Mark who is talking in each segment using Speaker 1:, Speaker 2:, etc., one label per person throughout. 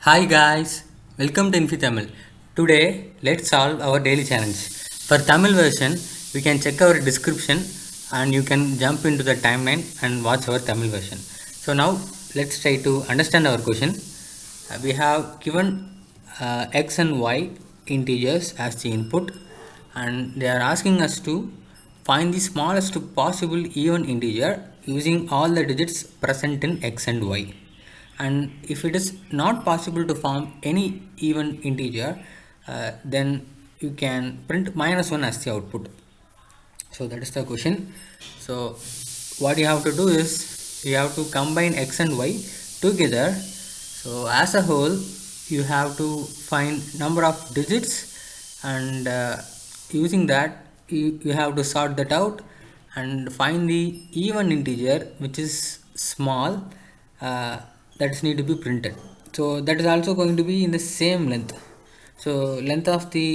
Speaker 1: Hi guys, welcome to Infi Tamil. Today, let's solve our daily challenge. For Tamil version, we can check our description and you can jump into the timeline and watch our Tamil version. So now, let's try to understand our question. We have given x and y integers as the input and they are asking us to find the smallest possible even integer using all the digits present in x and y. And if it is not possible to form any even integer, then you can print -1 as the output. So that is the question. So what you have to do is you have to combine x and y together. So as a whole, you have to find number of digits, and using that you have to sort that out and find the even integer which is small, that need to be printed. So that is also going to be in the same length. So length of the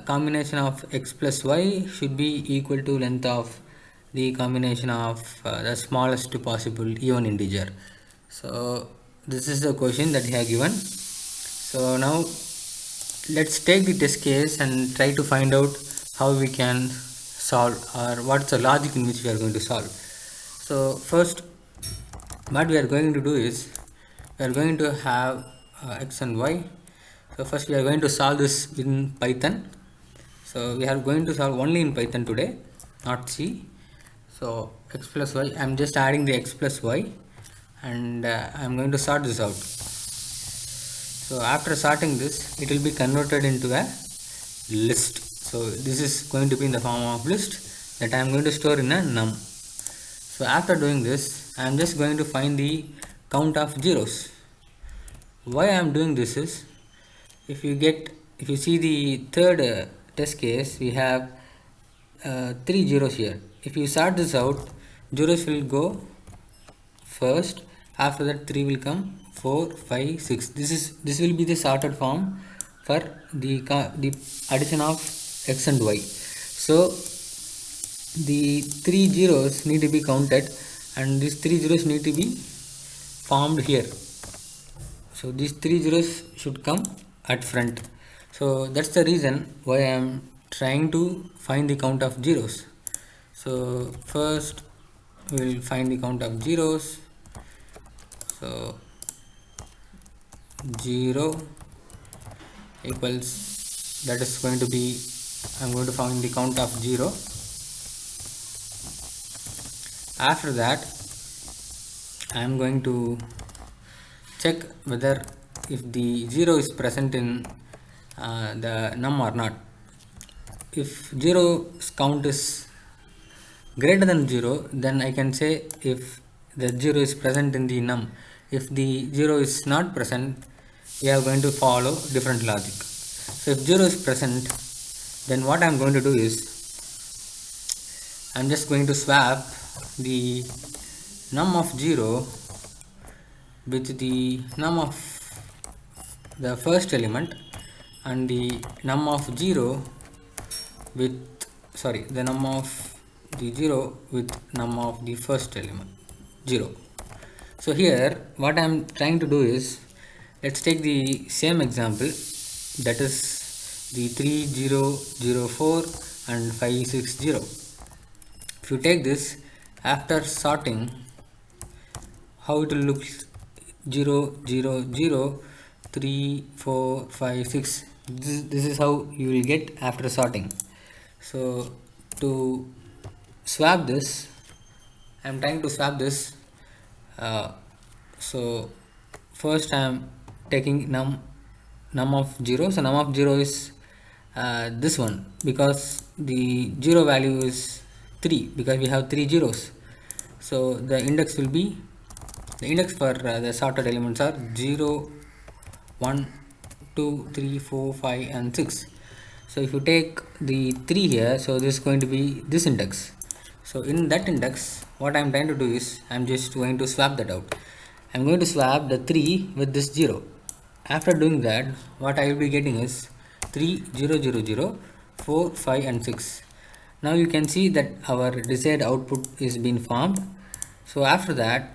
Speaker 1: combination of x plus y should be equal to length of the combination of the smallest possible even integer. So this is the question that he have given. So now let's take the test case and try to find out how we can solve, or what's the logic in which we are going to solve. So first, what we are going to do is we are going to have x and y. So first we are going to solve this in Python. So we are going to solve only in Python today, not C. So x plus y, I am just adding the x plus y, and I am going to sort this out. So after sorting this, it will be converted into a list. So this is going to be in the form of list that I am going to store in a num. So after doing this, I am just going to find the count of zeros. Why I am doing this is, if you see the third test case, we have 3 zeros here. If you sort this out, zeros will go first, after that 3 will come, 4, 5, 6. This will be the sorted form for the addition of x and y. So the 3 zeros need to be counted, and these 3 zeros need to be formed here. So these 3 zeros should come at front. So that's the reason why I am trying to find the count of zeros. So first we will find the count of zeros. So 0 equals, that is going to be, I am going to find the count of 0. After that, I am going to check whether if the 0 is present in the num or not. If 0's count is greater than 0, then I can say if the 0 is present in the num. If the 0 is not present, we are going to follow different logic. So if 0 is present, then what I am going to do is I am just going to swap the num of 0 with the num of the first element, and the num of 0 with, sorry, the num of the 0 with num of the first element 0. So here what I am trying to do is, let's take the same example, that is the 3004 and 560. If you take this, after sorting, how it will look: 0 0 0 3 4 5 6. This is how you will get after sorting. So to swap this, I am trying to swap this. So first I am taking num of 0. So num of 0 is this one, because the 0 value is 3, because we have 3 zeros. So the index will be, the index for the sorted elements are 0 1 2 3 4 5 and 6. So if you take the 3 here, so this is going to be this index. So in that index, what I am trying to do is, I am just going to swap that out. I am going to swap the 3 with this 0. After doing that, what I will be getting is 3 0 0 0 4 5 and 6. Now you can see that our desired output is being formed. So after that,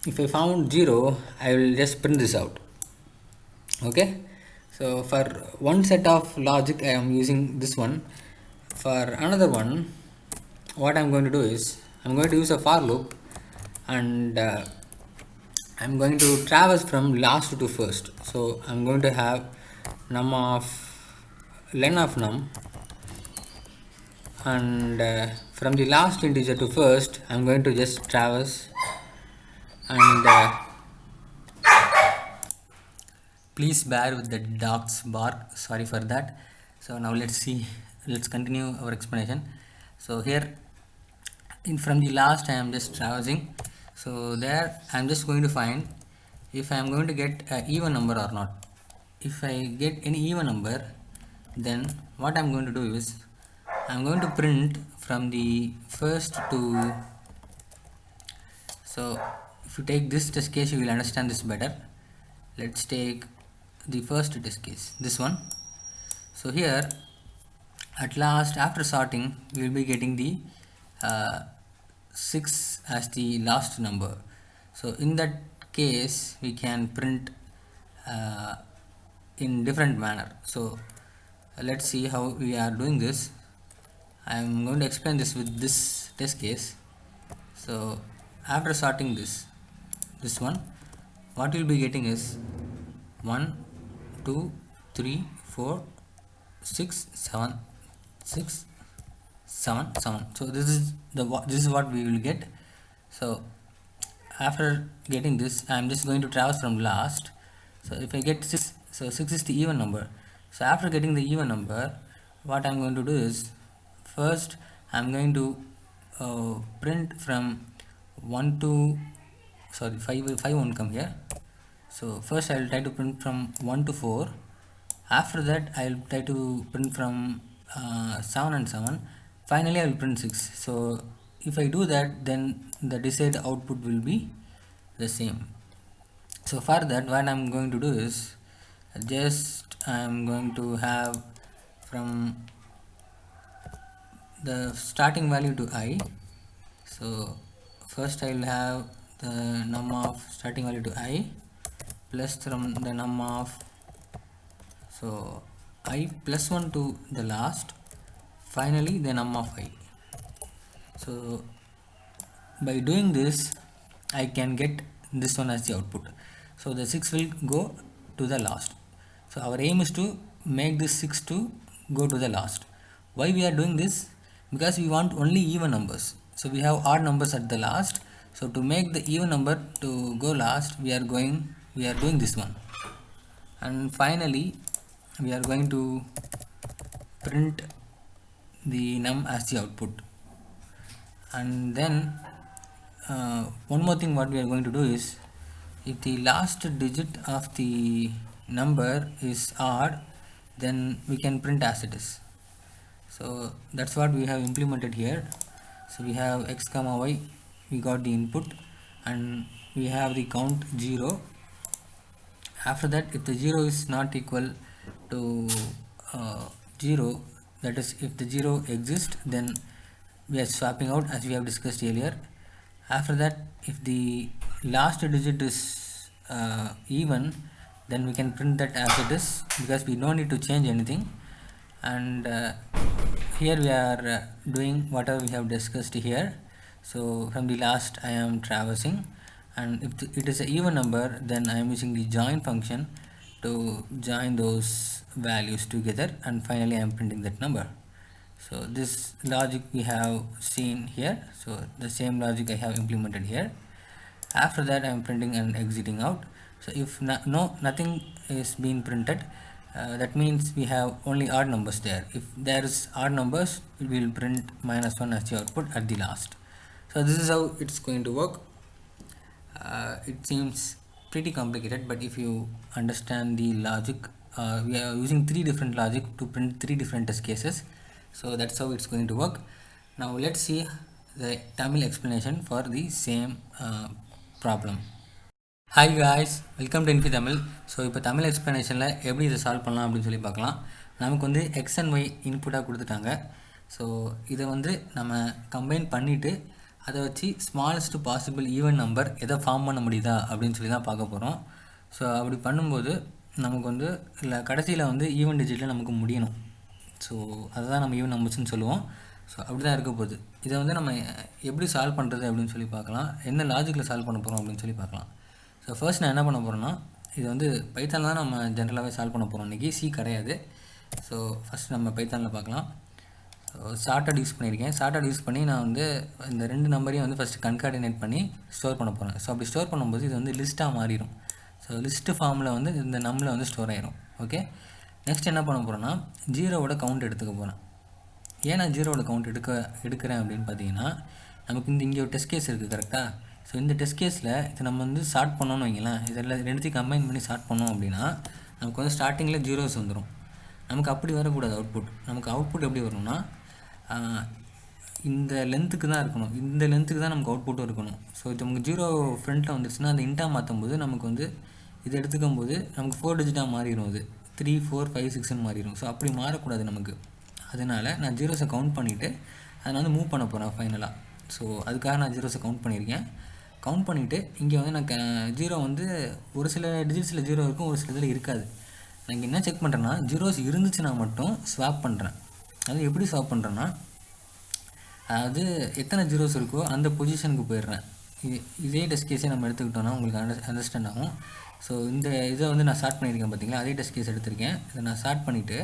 Speaker 1: if I found 0, I will just print this out. Okay, so for one set of logic I am using this one. For another one, what I'm going to do is I'm going to use a for loop, and I'm going to traverse from last to first. So I'm going to have num of len of num, and from the last integer to first I'm going to just traverse, and please bear with the dog's bark, sorry for that. So now let's continue our explanation. So here from the last I am just traversing, so there I'm just going to find if I am going to get an even number or not. If I get any even number, then what I'm going to do is I'm going to print from the first to, so if you take this test case you will understand this better. Let's take the first test case, this one. So here at last, after sorting, we will be getting the 6 as the last number. So in that case we can print uh, in different manner. So let's see how we are doing this. I am going to explain this with this test case. So after sorting this one, what you'll be getting is 1 2 3 4 6 7 6 7 7. So this is what we will get. So after getting this, I am just going to traverse from last. So if I get 6, so 6 is the even number. So after getting the even number, what I'm going to do is first I'm going to print from 1 to, sorry, 5 won't come here. So first I will try to print from 1 to 4. After that I will try to print from 7 and 7. Finally I will print 6. So if I do that, then the desired output will be the same. So for that, what I'm going to do is just I'm going to have from the starting value to I. So first I will have the num of starting value to I plus from the num of, so I plus 1 to the last, finally the num of I. So by doing this I can get this one as the output. So the 6 will go to the last. So our aim is to make this 6 to go to the last. Why we are doing this? Because we want only even numbers. So we have odd numbers at the last. So to make the even number to go last, we are doing this one. And finally we are going to print the num as the output. And then one more thing what we are going to do is, if the last digit of the number is odd, then we can print as it is. So that's what we have implemented here. So we have x comma y, we got the input, and we have the count 0. After that, if the 0 is not equal to 0, that is if the 0 exists, then we are swapping out as we have discussed earlier. After that, if the last digit is even, then we can print that as it is, because we don't need to change anything. And here we are doing whatever we have discussed here. So from the last I am traversing, and if it is an even number, then I am using the join function to join those values together, and finally I am printing that number. So this logic we have seen here, so the same logic I have implemented here. After that I am printing and exiting out. So if nothing is being printed, that means we have only odd numbers there. If there is odd numbers, it will print -1 as the output at the last. So this is how it's going to work. It seems pretty complicated, but if you understand the logic, we are using 3 different logic to print 3 different test cases. So that's how it's going to work. Now let's see the Tamil explanation for the same problem. Hi guys, welcome to Infy Tamil. So இப்போ தமிழ் எக்ஸ்ப்ளனேஷனில் எப்படி இதை solve பண்ணலாம் அப்படின்னு சொல்லி பார்க்கலாம். நமக்கு வந்து X and Y இன்புட்டாக கொடுத்துட்டாங்க. ஸோ இதை வந்து நம்ம கம்பைன் பண்ணிவிட்டு அதை வச்சு ஸ்மாலஸ்ட் பாசிபிள் ஈவன் நம்பர் எதை ஃபார்ம் பண்ண முடியுதா அப்படின்னு சொல்லி தான் பார்க்க போகிறோம். ஸோ அப்படி பண்ணும்போது நமக்கு வந்து இல்லை கடைசியில் வந்து ஈவன் டிஜிட்டில் நமக்கு முடியணும். ஸோ அதுதான் நம்ம ஈவன் நம்பர்ஸ்னு சொல்லுவோம். ஸோ அப்படி தான் இருக்க போகுது. இதை வந்து நம்ம எப்படி சால்வ் பண்ணுறது அப்படின்னு சொல்லி பார்க்கலாம், என்ன லாஜிக்கில் சால்வ் பண்ண போகிறோம் அப்படின்னு சொல்லி பார்க்கலாம். ஸோ ஃபர்ஸ்ட் நான் என்ன பண்ண போகிறேன்னா, இது வந்து பைத்தானில் தான் நம்ம ஜென்ரலாகவே சால்வ் பண்ண போகிறோம் இன்றைக்கி, சி கிடையாது. ஸோ ஃபஸ்ட் நம்ம பைத்தானில் பார்க்கலாம். சார்ட்டட் யூஸ் பண்ணியிருக்கேன். சார்ட்டட் யூஸ் பண்ணி நான் வந்து இந்த 2 நம்பரையும் வந்து ஃபஸ்ட்டு கன்கார்டினேட் பண்ணி ஸ்டோர் பண்ண போகிறேன். ஸோ அப்படி ஸ்டோர் பண்ணும்போது இது வந்து லிஸ்ட்டாக மாறிடும். ஸோ லிஸ்ட்டு ஃபார்மில் வந்து இந்த நம்பரில் வந்து ஸ்டோர் ஆகிரும். ஓகே, நெக்ஸ்ட் என்ன பண்ண போகிறேன்னா, ஜீரோவோட கவுண்ட் எடுத்துக்க போகிறேன். ஏன் நான் ஜீரோவோட கவுண்ட் எடுக்கிறேன் அப்படின்னு பார்த்தீங்கன்னா, நமக்கு இங்கே ஒரு டெஸ்ட் கேஸ் இருக்குது கரெக்டாக. ஸோ இந்த டெஸ்ட் கேஸில் இது நம்ம வந்து ஸ்டார்ட் பண்ணோன்னு வைங்களேன், இதெல்லாம் ரெண்டுத்தையும் கம்பைன் பண்ணி ஸ்டார்ட் பண்ணோம் அப்படின்னா நமக்கு வந்து ஸ்டார்டிங்கில் ஜீரோஸ் வந்துடும். நமக்கு அப்படி வரக்கூடாது அவுட்புட். நமக்கு அவுட்புட் எப்படி வரணும்னா, இந்த லென்த்துக்கு தான் இருக்கணும், இந்த லென்த்துக்கு தான் நமக்கு அவுட்புட்டும் இருக்கணும். ஸோ இது நமக்கு ஜீரோ ஃப்ரண்ட்டில் வந்துச்சுன்னா அந்த இன்ட்டாக மாற்றும் போது நமக்கு வந்து இது எடுத்துக்கும் போது நமக்கு 4 டிஜிட்டாக மாறிடும். அது 3, 4, 5, 6ன்னு மாறிடும். ஸோ அப்படி மாறக்கூடாது நமக்கு. அதனால் நான் ஜீரோஸை கவுண்ட் பண்ணிவிட்டு அதை நான் வந்து மூவ் பண்ண போகிறேன் ஃபைனலாக. ஸோ அதுக்காக நான் ஜீரோஸை கவுண்ட் பண்ணியிருக்கேன். கவுண்ட் பண்ணிவிட்டு இங்கே வந்து நான் ஜீரோ வந்து ஒரு சில டிஜிட்ஸில் ஜீரோ இருக்கும், ஒரு சில இதில் இருக்காது. நான் இங்கே என்ன செக் பண்ணுறேன்னா, ஜீரோஸ் இருந்துச்சுன்னா மட்டும் ஸ்வாப் பண்ணுறேன். அது எப்படி ஸ்வாப் பண்ணுறேன்னா, அதாவது எத்தனை ஜீரோஸ் இருக்கோ அந்த பொசிஷனுக்கு போயிடுறேன். இதே டெஸ்ட் கேஸே நம்ம எடுத்துக்கிட்டோன்னா உங்களுக்கு அண்டர்ஸ்டாண்ட் ஆகும். ஸோ இந்த இதை வந்து நான் ஸ்டார்ட் பண்ணியிருக்கேன் பார்த்தீங்களா, அதே டெஸ்ட் கேஸ் எடுத்திருக்கேன். இதை நான் ஸ்டார்ட் பண்ணிவிட்டு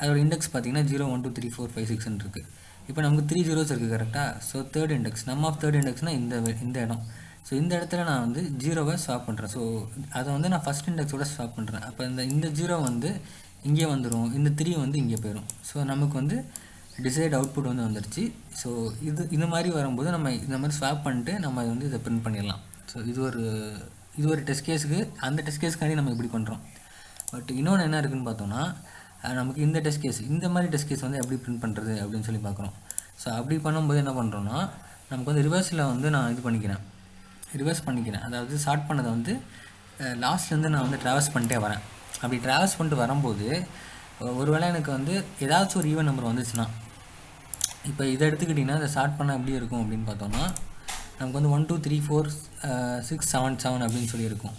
Speaker 1: அதோட இண்டெக்ஸ் பார்த்தீங்கன்னா 0, 1, 2, 3, 4, 5, 6 இருக்குது. இப்போ நமக்கு 3 ஜீரோஸ் இருக்குது கரெக்டாக. ஸோ தேர்ட் இண்டெக்ஸ், நம் ஆஃப் தேர்ட் இண்டெக்ஸ்னால் இந்த இடம். ஸோ இந்த இடத்துல நான் வந்து ஜீரோவை ஸ்வாப் பண்ணுறேன். ஸோ அதை வந்து நான் ஃபஸ்ட் இண்டெக்ஸோட ஸ்வாப் பண்ணுறேன். அப்போ இந்த ஜீரோ வந்து இங்கே வந்துடும், இந்த 3 வந்து இங்கே போயிடும். ஸோ நமக்கு வந்து டிசைட் அவுட்புட் வந்து வந்துடுச்சு. ஸோ இந்த மாதிரி வரும்போது நம்ம இந்த மாதிரி ஸ்வாப் பண்ணிட்டு நம்ம வந்து இதை பிரிண்ட் பண்ணிடலாம். ஸோ இது ஒரு டெஸ்ட் கேஸுக்கு, அந்த டெஸ்ட் கேஸ்க்காண்டி நம்ம இப்படி பண்ணுறோம். பட் இன்னொன்று என்ன இருக்குதுன்னு பார்த்தோன்னா, நமக்கு இந்த டெஸ்ட் கேஸ், இந்த மாதிரி டெஸ்ட் கேஸ் வந்து எப்படி பிரிண்ட் பண்ணுறது அப்படின்னு சொல்லி பார்க்குறோம். ஸோ அப்படி பண்ணும்போது என்ன பண்ணுறோன்னா, நமக்கு வந்து ரிவர்ஸில் வந்து நான் ரிவர்ஸ் பண்ணிக்கிறேன். அதாவது ஸ்டார்ட் பண்ணதை வந்து லாஸ்ட்லேருந்து நான் வந்து ட்ராவல்ஸ் பண்ணிட்டே வரேன். அப்படி ட்ராவல்ஸ் பண்ணிட்டு வரும்போது ஒருவேளை எனக்கு வந்து ஏதாச்சும் ஒரு ஈவன் நம்பர் வந்துச்சுன்னா, இப்போ இதை எடுத்துக்கிட்டிங்கன்னா இதை ஸ்டார்ட் பண்ண எப்படி இருக்கும் அப்படின்னு பார்த்தோன்னா, நமக்கு வந்து 1, 2, 3, 4, 6, 7, 7 அப்படின்னு சொல்லி இருக்கும்.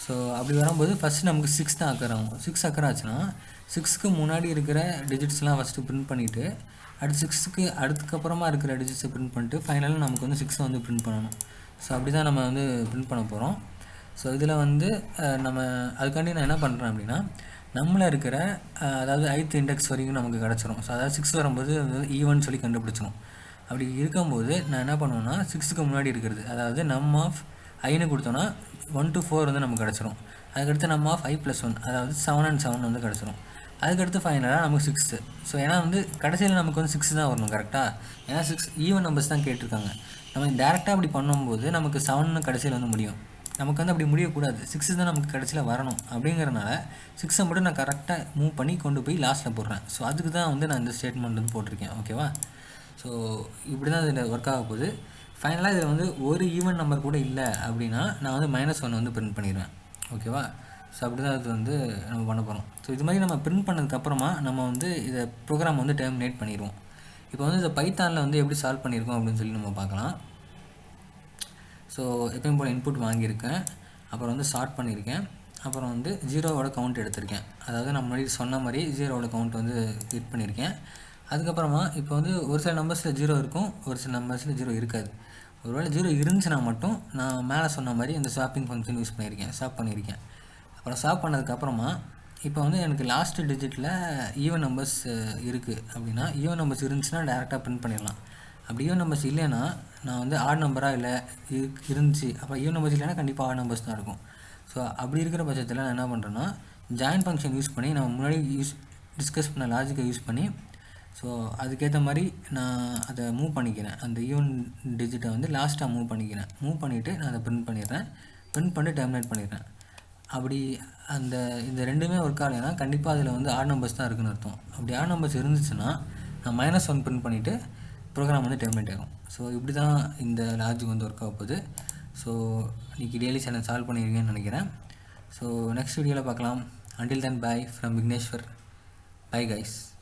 Speaker 1: ஸோ அப்படி வரும்போது ஃபஸ்ட்டு நமக்கு 6 தான் அக்கர் ஆகும். 6 அக்கர் ஆச்சுன்னா 6க்கு முன்னாடி இருக்கிற டிஜிட்ஸ்லாம் ஃபஸ்ட்டு பிரிண்ட் பண்ணிவிட்டு, அடுத்து 6க்கு அதுக்கப்புறமா இருக்கிற டிஜிட்ஸை பிரிண்ட் பண்ணிட்டு ஃபைனலாக நமக்கு வந்து 6 வந்து பிரிண்ட் பண்ணணும். ஸோ அப்படி தான் நம்ம வந்து பிரிண்ட் பண்ண போகிறோம். ஸோ இதில் வந்து நம்ம அதுக்காண்டி நான் என்ன பண்ணுறேன் அப்படின்னா, நம்மள இருக்கிற அதாவது 8th இண்டெக்ஸ் வரைக்கும் நமக்கு கிடச்சிரும். ஸோ அதாவது 6 வரும்போது ஈவன் சொல்லி கண்டுபிடிச்சிடும். அப்படி இருக்கும்போது நான் என்ன பண்ணுவேன்னா, 6க்கு முன்னாடி இருக்கிறது, அதாவது நம் ஆஃப் ஐன்னு கொடுத்தோன்னா 1 to 4 வந்து நமக்கு கிடச்சிரும். அதுக்கடுத்து நம்ம ஆஃப் i + 1, அதாவது 7 and 7 வந்து கிடச்சிரும். அதுக்கடுத்து ஃபைனலாக நமக்கு 6. ஸோ ஏன்னா வந்து கடைசியில் நமக்கு வந்து 6 தான் வரணும் கரெக்டாக. ஏன்னா 6 ஈவன் நம்பர்ஸ் தான் கேட்டிருக்காங்க. நம்ம டேரெக்டாக அப்படி பண்ணும்போது நமக்கு 7ன்னு கடைசியில் வந்து முடியும். நமக்கு வந்து அப்படி முடியக்கூடாது, 6 தான் நமக்கு கடைசியில் வரணும். அப்படிங்கிறனால 6ஐ மட்டும் நான் கரெக்டாக மூவ் பண்ணி கொண்டு போய் லாஸ்ட்டில் போடுறேன். ஸோ அதுக்கு தான் வந்து நான் இந்த ஸ்டேட்மெண்ட் வந்து போட்டிருக்கேன். ஓகேவா? ஸோ இப்படி தான் இதில் ஒர்க் ஆக போகுது. ஃபைனலாக இதில் வந்து ஒரு ஈவன் நம்பர் கூட இல்லை அப்படின்னா நான் வந்து -1 வந்து பிரிண்ட் பண்ணிடுவேன். ஓகேவா? ஸோ அப்படி தான் இது வந்து நம்ம பண்ண போகிறோம். ஸோ இது மாதிரி நம்ம பிரிண்ட் பண்ணதுக்கப்புறமா நம்ம வந்து இதை ப்ரோக்ராம் வந்து டெர்மினேட் பண்ணிடுவோம். இப்போ வந்து இதை பைத்தானில் வந்து எப்படி சால்வ் பண்ணியிருக்கோம் அப்படின்னு சொல்லி நம்ம பார்க்கலாம். ஸோ எப்பயும் போல் இன்புட் வாங்கியிருக்கேன், அப்புறம் வந்து ஷார்ட் பண்ணியிருக்கேன், அப்புறம் வந்து ஜீரோவோட கவுண்ட் எடுத்திருக்கேன். அதாவது நம்ம முன்னாடி சொன்ன மாதிரி ஜீரோவோட கவுண்ட் வந்து கிளிக் பண்ணியிருக்கேன். அதுக்கப்புறமா இப்போ வந்து ஒரு சில நம்பர்ஸில் ஜீரோ இருக்கும், ஒரு சில நம்பர்ஸில் ஜீரோ இருக்காது. ஒருவேளை ஜீரோ இருந்துச்சுன்னா மட்டும் நான் மேலே சொன்ன மாதிரி இந்த ஸ்வாப்பிங் ஃபங்க்ஷன் யூஸ் பண்ணியிருக்கேன், ஸ்வாப் பண்ணியிருக்கேன். அப்புறம் ஸ்வாப் பண்ணதுக்கப்புறமா இப்போ வந்து எனக்கு லாஸ்ட்டு டிஜிட்டில் ஈவன் நம்பர்ஸ் இருக்குது அப்படின்னா, ஈவன் நம்பர்ஸ் இருந்துச்சுன்னா டேரெக்டாக பிரிண்ட் பண்ணிடலாம். அப்படி ஈவன் நம்பர்ஸ் இல்லைன்னா நான் வந்து ஆட் நம்பராக இல்லை இருந்துச்சு, அப்போ ஈவன் நம்பர்ஸ் இல்லைன்னா கண்டிப்பாக ஆட் நம்பர்ஸ் தான் இருக்கும். ஸோ அப்படி இருக்கிற பட்சத்தில் நான் என்ன பண்ணுறேன்னா, ஜாயின் ஃபங்க்ஷன் யூஸ் பண்ணி நம்ம முன்னாடி டிஸ்கஸ் பண்ண லாஜிக்கை யூஸ் பண்ணி, ஸோ அதுக்கேற்ற மாதிரி நான் அதை மூவ் பண்ணிக்கிறேன். அந்த ஈவன் டிஜிட்டை வந்து லாஸ்ட்டாக மூவ் பண்ணிவிட்டு நான் அதை பிரிண்ட் பண்ணிடுறேன். பிரிண்ட் பண்ணி டெர்மினேட் பண்ணிடுறேன். அப்படி இந்த ரெண்டுமே ஒர்க் ஆகலைன்னா கண்டிப்பாக அதில் வந்து ஆட் நம்பர்ஸ் தான் இருக்குதுன்னு அர்த்தம். அப்படி ஆட் நம்பர்ஸ் இருந்துச்சுன்னா நான் -1 பிரிண்ட் பண்ணிவிட்டு ப்ரோக்ராம் வந்து டெர்மினேட் ஆகும். ஸோ இப்படி தான் இந்த லாஜிக் வந்து ஒர்க் ஆக போகுது. ஸோ இன்றைக்கி டெய்லி சேனல் சால்வ் பண்ணியிருக்கேன்னு நினைக்கிறேன். ஸோ நெக்ஸ்ட் வீடியோவில் பார்க்கலாம். Until then, bye from Vigneshwar. Bye guys.